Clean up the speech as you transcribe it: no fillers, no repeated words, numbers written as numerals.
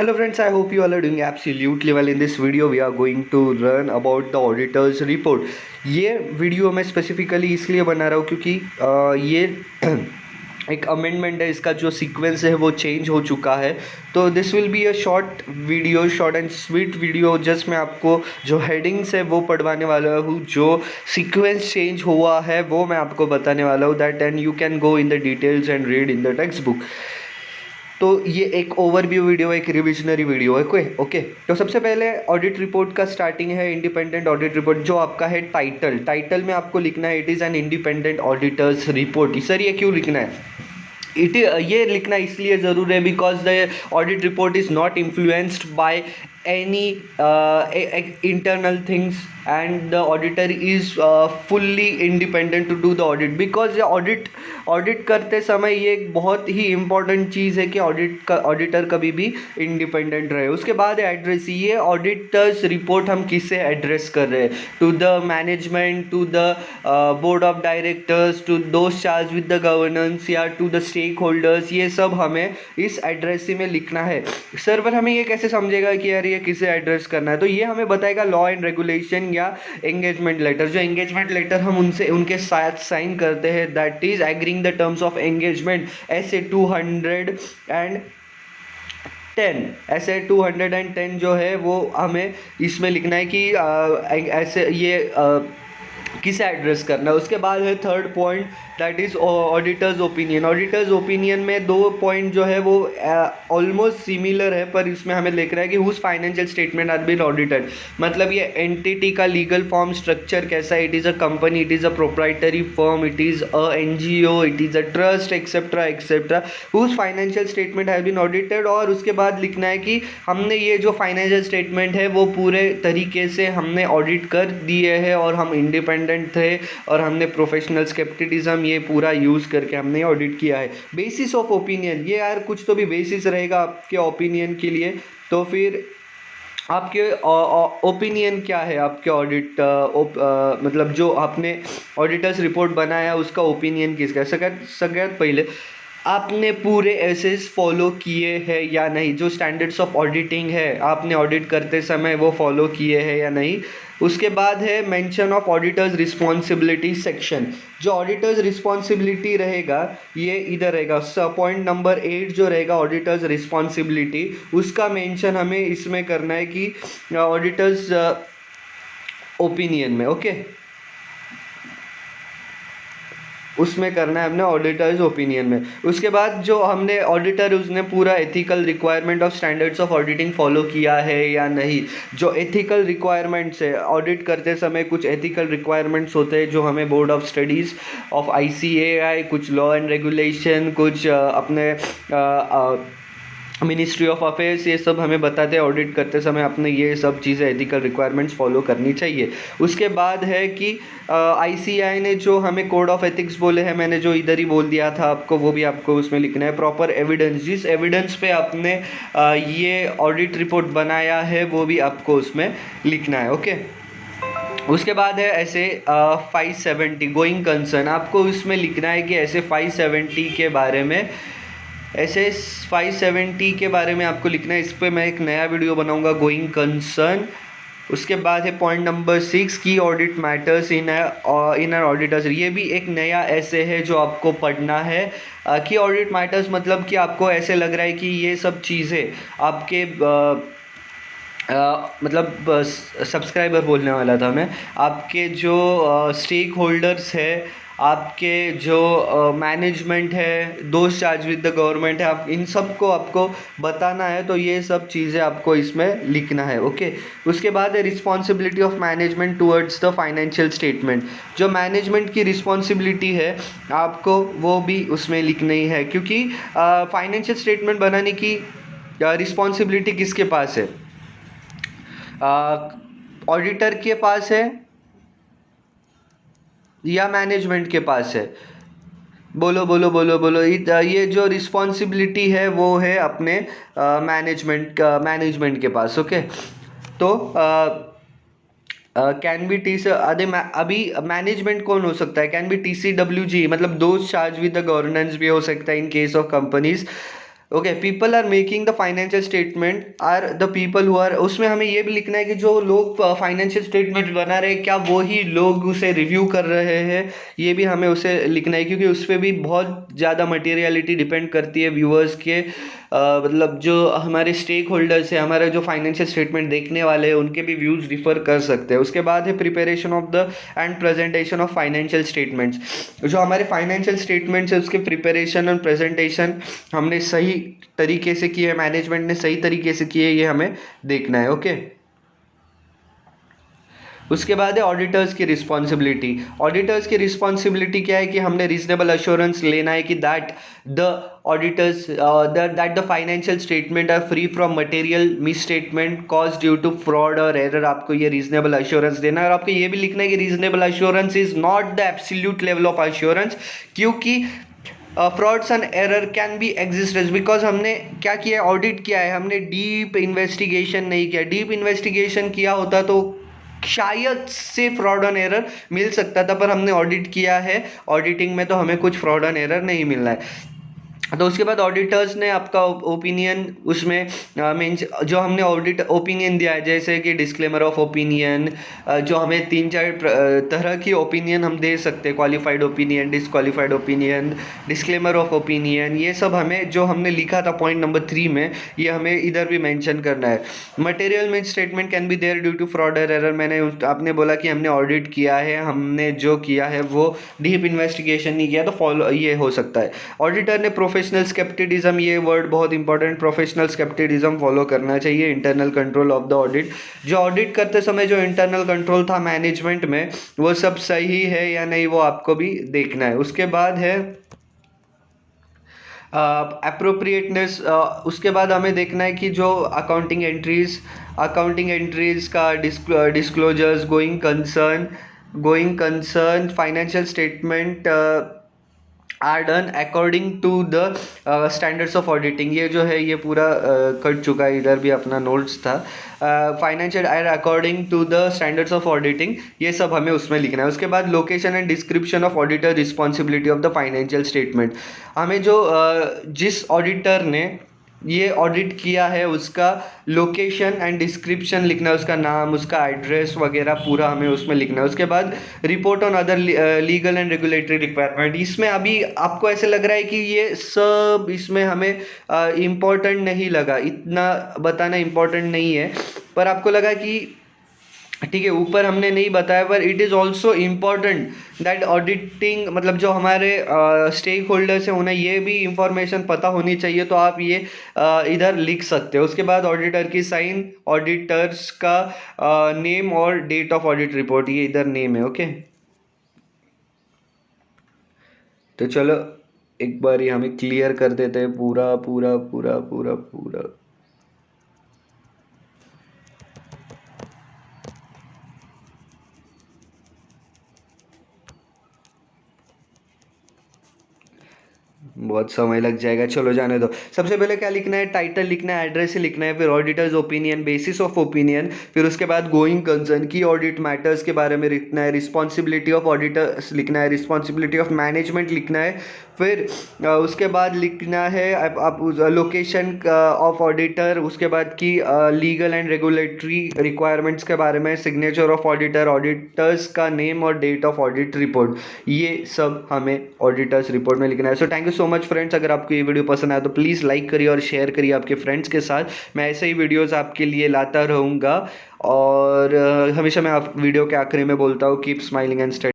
Hello friends, I hope you all are doing absolutely well. In this video we are going to learn about the auditor's report. ये video मैं specifically इसलिए बना रहा हूँ क्योंकि ये एक अमेंडमेंट है, इसका जो सीक्वेंस है वो चेंज हो चुका है. तो this will be a short video, short and sweet video. Just मैं आपको जो हेडिंग्स है वो पढ़वाने वाला हूँ, जो सीक्वेंस चेंज हुआ है वो मैं आपको बताने वाला हूँ. That and you can go in the details and read in the text book. तो ये एक ओवरव्यू वीडियो, एक रिविजनरी वीडियो है. ओके. तो सबसे पहले ऑडिट रिपोर्ट का स्टार्टिंग है. इंडिपेंडेंट ऑडिट रिपोर्ट जो आपका है टाइटल में आपको लिखना है it is an independent auditors report. Sir ये क्यों लिखना है? ये लिखना इसलिए ज़रूर है because the audit report is not influenced by any internal things and the auditor is fully independent to do the audit because audit करते समय ये एक बहुत ही इम्पॉर्टेंट चीज़ है कि ऑडिटर कभी भी इंडिपेंडेंट रहे. उसके बाद एड्रेस, ये ऑडिटर्स रिपोर्ट हम किससे एड्रेस कर रहे हैं? To the management, to the board of directors, to those charged with the governance या टू द स्टेक होल्डर्स. ये सब हमें इस एड्रेस में लिखना है. सर्वर हमें ये कैसे समझेगा कि यार ये किसे एड्रेस करना है? तो ये हमें बताएगा लॉ एंड रेगुलेशन या एंगेजमेंट लेटर. जो एंगेजमेंट लेटर हम उनके साथ साइन करते हैं, that is agreeing the terms of engagement. ऐसे 210 जो है वो हमें इसमें लिखना है कि ऐसे ये किसे एड्रेस करना है. उसके बाद है third point, that is auditors opinion. Auditors opinion में दो पॉइंट जो है वो ऑलमोस्ट सिमिलर है, पर इसमें हमें लिख रहा है कि whose financial statement are been audited. मतलब ये एंटिटी का लीगल फॉर्म स्ट्रक्चर कैसा है? It is a company, it is a proprietary firm, it is a NGO, it is a trust, etcetera etcetera. Whose financial statement have been audited. और उसके बाद लिखना है कि हमने ये जो फाइनेंशियल स्टेटमेंट है वो पूरे तरीके से हमने ऑडिट कर दिए हैं और हम इंडिपेंडेंट थे और हमने प्रोफेशनल स्केप्टिसिज्म ये पूरा यूज़ करके हमने ऑडिट किया है. बेसिस ऑफ ओपिनियन, ये यार कुछ तो भी बेसिस रहेगा आपके ओपिनियन के लिए. तो फिर आपके ओपिनियन क्या है आपके ऑडिट मतलब जो आपने ऑडिटर्स रिपोर्ट बनाया उसका ओपिनियन किसका? सगळ्यात पहिले आपने पूरे एसेस फॉलो किए हैं या नहीं? जो स्टैंडर्ड्स ऑफ ऑडिटिंग है आपने ऑडिट करते समय वो फॉलो किए हैं या नहीं. उसके बाद है mention of auditors responsibility section. जो ऑडिटर्स रिस्पॉन्सिबिलिटी रहेगा ये इधर रहेगा. पॉइंट नंबर 8 जो रहेगा ऑडिटर्स रिस्पॉन्सिबिलिटी, उसका मेंशन हमें इसमें करना है कि ऑडिटर्स ओपिनियन में. ओके, उसमें करना है हमने ऑडिटर्स ओपिनियन में. उसके बाद जो हमने ऑडिटर उसने पूरा ethical requirement of standards of auditing follow किया है या नहीं. जो एथिकल रिक्वायरमेंट्स है, ऑडिट करते समय कुछ एथिकल रिक्वायरमेंट्स होते हैं जो हमें board of studies of ICAI, कुछ लॉ एंड रेगुलेशन, कुछ अपने मिनिस्ट्री ऑफ अफेयर्स, ये सब हमें बताते हैं ऑडिट करते समय अपने ये सब चीज़ें एथिकल रिक्वायरमेंट्स फॉलो करनी चाहिए. उसके बाद है कि ICAI ने जो हमें कोड ऑफ एथिक्स बोले हैं, मैंने जो इधर ही बोल दिया था आपको, वो भी आपको उसमें लिखना है. प्रॉपर एविडेंस, जिस एविडेंस पे आपने ये ऑडिट रिपोर्ट बनाया है वो भी आपको उसमें लिखना है. ओके. उसके बाद है ऐसे 570 गोइंग कंसर्न. आपको उसमें लिखना है कि ऐसे 570 के बारे में, ऐसे 570 के बारे में आपको लिखना है. इस पर मैं एक नया वीडियो बनाऊंगा, गोइंग कंसर्न. उसके बाद है पॉइंट नंबर 6 की audit matters in are auditors. ये भी एक नया ऐसे है जो आपको पढ़ना है कि ऑडिट मैटर्स मतलब कि आपको ऐसे लग रहा है कि ये सब चीज़ें आपके मतलब सब्सक्राइबर बोलने वाला था मैं, आपके जो स्टेक होल्डर्स है, आपके जो मैनेजमेंट है, दोस्त चार्ज विद द गवर्नमेंट है, आप इन सब को आपको बताना है. तो ये सब चीज़ें आपको इसमें लिखना है. ओके. उसके बाद है responsibility of management towards the financial statement. जो मैनेजमेंट की रिस्पॉन्सिबिलिटी है आपको वो भी उसमें लिखनी है, क्योंकि फाइनेंशियल स्टेटमेंट बनाने की रिस्पॉन्सिबिलिटी किसके पास है? ऑडिटर के पास है या मैनेजमेंट के पास है? बोलो बोलो बोलो बोलो. ये जो रिस्पॉन्सिबिलिटी है वो है अपने मैनेजमेंट के पास. ओके. तो कैन बी अभी मैनेजमेंट कौन हो सकता है? कैन बी TCWG, मतलब दोस्त चार्ज विद द गवर्नेंस भी हो सकता है in case of companies. Okay, people are making the financial statement are the people who are, उसमें हमें ये भी लिखना है कि जो लोग फाइनेंशियल स्टेटमेंट बना रहे हैं क्या वो ही लोग उसे रिव्यू कर रहे हैं, ये भी हमें उसे लिखना है, क्योंकि उस पर भी बहुत ज़्यादा मटेरियलिटी डिपेंड करती है व्यूअर्स के, मतलब जो हमारे स्टेक होल्डर्स है, हमारे जो फाइनेंशियल स्टेटमेंट देखने वाले हैं उनके भी व्यूज़ डिफर कर सकते हैं। उसके बाद है preparation of the end presentation of financial statements. जो हमारे फाइनेंशियल स्टेटमेंट्स है उसके प्रिपरेशन और प्रेजेंटेशन हमने सही तरीके से किए, मैनेजमेंट ने सही तरीके से किए, ये हमें देखना है। ओके, उसके बाद है ऑडिटर्स की रिस्पॉन्सिबिलिटी। ऑडिटर्स की रिस्पॉन्सिबिलिटी क्या है कि हमने रीजनेबल अश्योरेंस लेना है कि that the auditors that the financial statement are free from material misstatement cause due to fraud और एरर। आपको ये रीजनेबल अश्योरेंस देना है, और आपको ये भी लिखना है कि reasonable assurance is not the absolute level of assurance, क्योंकि frauds and error can be existence, because हमने क्या किया है, ऑडिट किया है, हमने डीप इन्वेस्टिगेशन नहीं किया। डीप इन्वेस्टिगेशन किया होता तो शायद से फ्रॉड एंड एरर मिल सकता था, पर हमने ऑडिट किया है, ऑडिटिंग में तो हमें कुछ फ्रॉड एंड एरर नहीं मिल रहा है। तो उसके बाद ऑडिटर्स ने आपका ओपिनियन उसमें मीन्स जो हमने ऑडिट ओपिनियन दिया है, जैसे कि डिस्क्लेमर ऑफ ओपिनियन, जो हमें 3-4 तरह की ओपिनियन हम दे सकते हैं, qualified opinion, disqualified opinion, disclaimer of opinion, ये सब हमें जो हमने लिखा था पॉइंट नंबर 3 में, ये हमें इधर भी मेंशन करना है। Material mean statement can be there due to fraud और एरर। मैंने आपने बोला कि हमने ऑडिट किया है, हमने जो किया है वो डीप इन्वेस्टिगेशन नहीं किया, तो फॉलो ये हो सकता है। ऑडिटर ने प्रोफेशनल स्केप्टिसिज्म, ये वर्ड बहुत इंपॉर्टेंट, प्रोफेशनल स्केप्टिसिज्म फॉलो करना चाहिए। Internal control of the audit, जो ऑडिट करते समय जो इंटरनल कंट्रोल था मैनेजमेंट में वो सब सही है या नहीं वो आपको भी देखना है। उसके बाद है अप्रोप्रिएटनेस। उसके बाद हमें देखना है कि जो अकाउंटिंग एंट्रीज का disclosures, going concern financial statement are done according to the standards of auditing. ये जो है ये पूरा कट चुका है, इधर भी अपना नोट्स था। Financial are according to the standards of auditing, ये सब हमें उसमें लिखना है। उसके बाद location and description of auditor responsibility of the financial statement. हमें जो जिस ऑडिटर ने ये ऑडिट किया है उसका लोकेशन एंड डिस्क्रिप्शन लिखना है, उसका नाम, उसका एड्रेस वगैरह पूरा हमें उसमें लिखना है। उसके बाद report on other legal and regulatory requirement. इसमें अभी आपको ऐसे लग रहा है कि ये सब इसमें हमें इम्पोर्टेंट नहीं लगा, इतना बताना इम्पोर्टेंट नहीं है, पर आपको लगा कि ठीक है ऊपर हमने नहीं बताया, पर it is also important that auditing, मतलब जो हमारे स्टेक होल्डर्स हैं उन्हें ये भी इंफॉर्मेशन पता होनी चाहिए, तो आप ये इधर लिख सकते हो। उसके बाद ऑडिटर की साइन, ऑडिटर्स का नेम और डेट ऑफ ऑडिट रिपोर्ट, ये इधर नेम है। ओके, तो चलो एक बार ये हमें क्लियर कर देते हैं पूरा पूरा पूरा पूरा पूरा। बहुत समय लग जाएगा, चलो जाने दो। सबसे पहले क्या लिखना है, टाइटल लिखना है, एड्रेस लिखना है, फिर auditors opinion, basis of opinion, फिर उसके बाद गोइंग कंसर्न की ऑडिट मैटर्स के बारे में लिखना है, रिस्पॉन्सिबिलिटी ऑफ ऑडिटर्स लिखना है, रिस्पॉन्सिबिलिटी ऑफ मैनेजमेंट लिखना है, फिर उसके बाद लिखना है आप लोकेशन ऑफ ऑडिटर, उसके बाद की लीगल एंड रेगुलेटरी रिक्वायरमेंट्स के बारे में, सिग्नेचर ऑफ ऑडिटर, ऑडिटर्स का नेम और डेट ऑफ ऑडिट रिपोर्ट, ये सब हमें ऑडिटर्स रिपोर्ट में लिखना है। So thank you so much friends, अगर आपको ये वीडियो पसंद आया तो प्लीज़ लाइक करिए और शेयर करिए आपके फ्रेंड्स के साथ। मैं ऐसे ही वीडियोज़ आपके लिए लाता रहूँगा, और हमेशा मैं आप वीडियो के आखिरी में बोलता हूँ कीप स्माइलिंग एंड स्टे